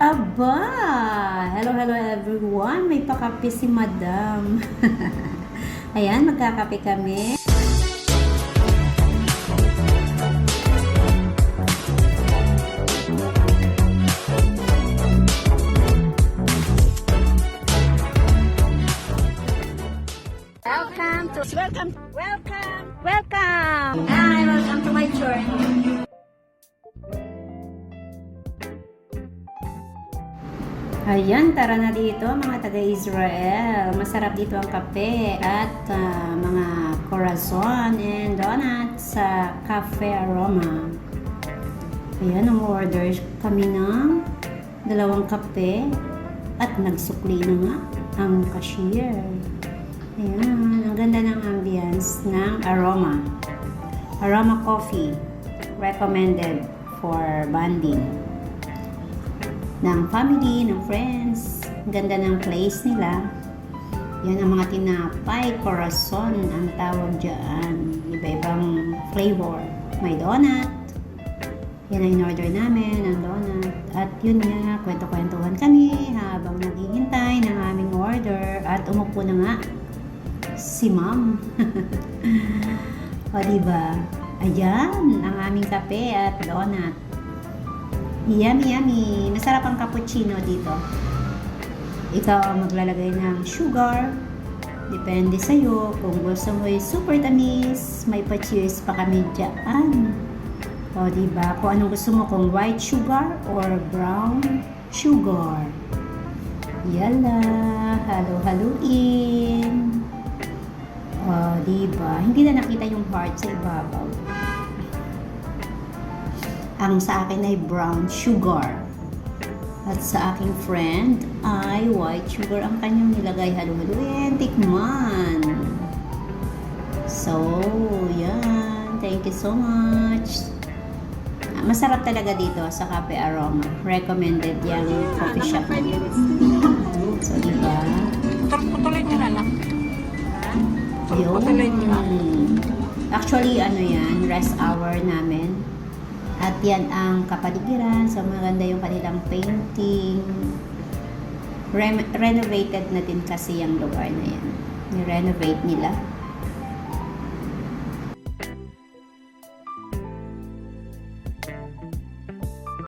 Aba! Hello, hello everyone! May pakape si Madam. Ayan, magkakape kami. Welcome! Hi, welcome to my journey. Ayan, tara na dito mga taga-Israel. Masarap dito ang kape at mga corazon and donuts sa Cafe Aroma. Ayan, order kami ng 2 kape at nagsukli na nga ang cashier. Ayan, ang ganda ng ambience ng Aroma. Aroma Coffee, recommended for bonding. Ng family, ng friends. Ganda ng place nila. Yan ang mga tinapay, corazon ang tawag dyan. Iba-ibang flavor. May donut. Yan ang in-order namin, ang donut. At yun nga, kwento-kwentuhan kami habang naghihintay ng aming order. At umupo na nga si Ma'am. O diba? Ayan, ang aming kape at donut. Yummy, yummy. Masarap ang cappuccino dito. Ikaw ang maglalagay ng sugar. Depende sa'yo. Kung gusto mo ay super tamis, may pa-cheers pa kami dyan. O, diba? Kung anong gusto mo, kung white sugar or brown sugar. Yala. Halo-haluin. O, diba? Hindi na nakita yung heart sa ibabaw. Ang sa akin ay brown sugar. At sa aking friend ay white sugar ang kanyang nilagay. Halu-haluin, tikman. So, yan. Thank you so much. Masarap talaga dito sa Cafe Aroma. Recommended yung coffee shop. So, diba? Putuloy nyo na lang. Yun. Actually, ano yan, rest hour namin. At yan ang kapaligiran. So, maganda yung kanilang painting. Renovated na din kasi yung lugar na yan. Ni-renovate nila.